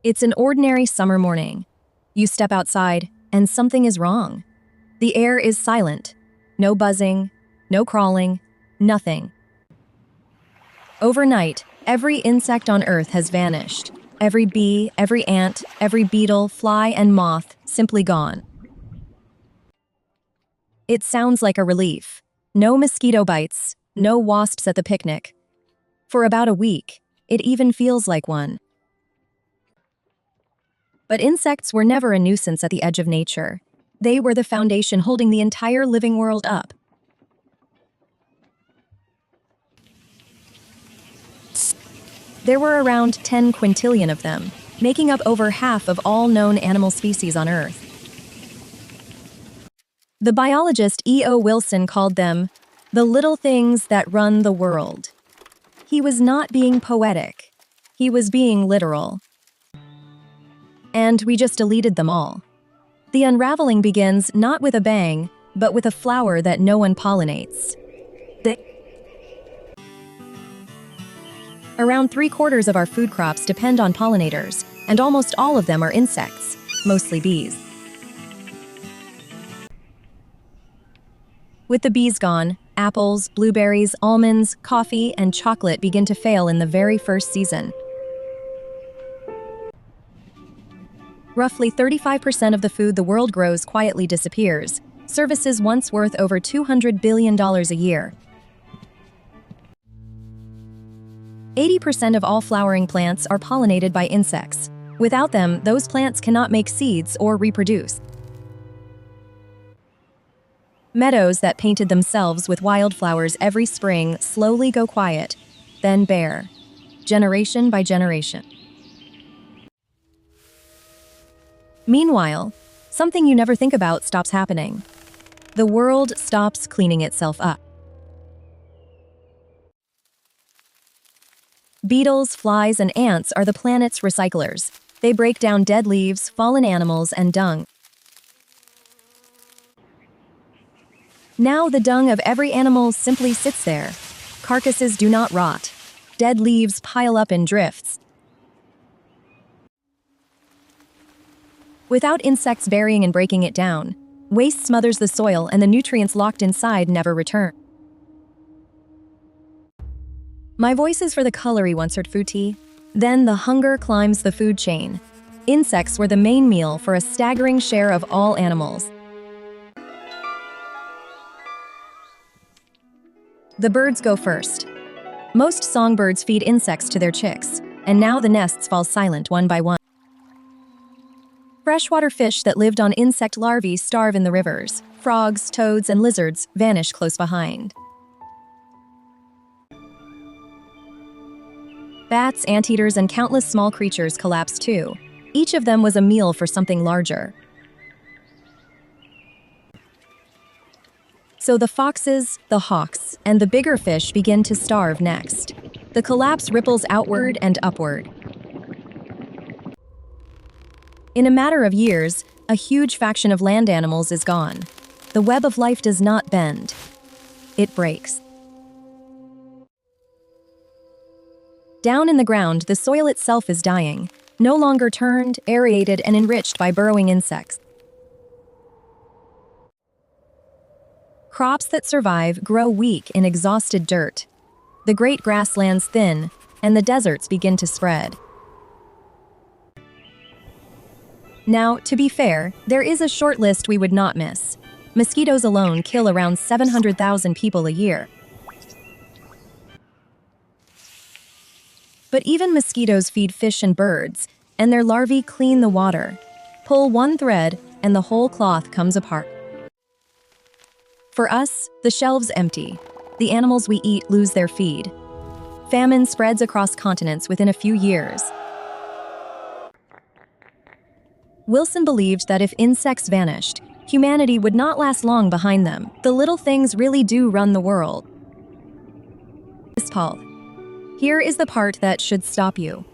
It's an ordinary summer morning. You step outside, and something is wrong. The air is silent. No buzzing, no crawling, nothing. Overnight, every insect on Earth has vanished. Every bee, every ant, every beetle, fly, and moth simply gone. It sounds like a relief. No mosquito bites, no wasps at the picnic. For about a week, it even feels like one. But insects were never a nuisance at the edge of nature. They were the foundation holding the entire living world up. There were around 10 quintillion of them, making up over half of all known animal species on Earth. The biologist E.O. Wilson called them the little things that run the world. He was not being poetic. He was being literal. And we just deleted them all. The unraveling begins not with a bang, but with a flower that no one pollinates. Around 3/4 of our food crops depend on pollinators, and almost all of them are insects, mostly bees. With the bees gone, apples, blueberries, almonds, coffee, and chocolate begin to fail in the very first season. Roughly 35% of the food the world grows quietly disappears, services once worth over $200 billion a year. 80% of all flowering plants are pollinated by insects. Without them, those plants cannot make seeds or reproduce. Meadows that painted themselves with wildflowers every spring slowly go quiet, then bare, generation by generation. Meanwhile, something you never think about stops happening. The world stops cleaning itself up. Beetles, flies, and ants are the planet's recyclers. They break down dead leaves, fallen animals, and dung. Now the dung of every animal simply sits there. Carcasses do not rot. Dead leaves pile up in drifts. Without insects burying and breaking it down, waste smothers the soil and the nutrients locked inside never return. My voice is for the color he once heard food tea. Then the hunger climbs the food chain. Insects were the main meal for a staggering share of all animals. The birds go first. Most songbirds feed insects to their chicks, and now the nests fall silent one by one. Freshwater fish that lived on insect larvae starve in the rivers. Frogs, toads, and lizards vanish close behind. Bats, anteaters, and countless small creatures collapse too. Each of them was a meal for something larger. So the foxes, the hawks, and the bigger fish begin to starve next. The collapse ripples outward and upward. In a matter of years, a huge faction of land animals is gone. The web of life does not bend. It breaks. Down in the ground, the soil itself is dying, no longer turned, aerated, and enriched by burrowing insects. Crops that survive grow weak in exhausted dirt. The great grasslands thin, and the deserts begin to spread. Now, to be fair, there is a short list we would not miss. Mosquitoes alone kill around 700,000 people a year. But even mosquitoes feed fish and birds, and their larvae clean the water. Pull one thread, and the whole cloth comes apart. For us, the shelves empty. The animals we eat lose their feed. Famine spreads across continents within a few years. Wilson believed that if insects vanished, humanity would not last long behind them. The little things really do run the world. Paul. Here is the part that should stop you.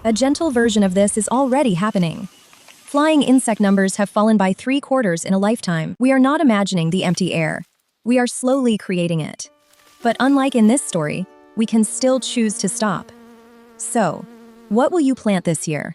A gentle version of this is already happening. Flying insect numbers have fallen by 3/4 in a lifetime. We are not imagining the empty air. We are slowly creating it. But unlike in this story, we can still choose to stop. So, what will you plant this year?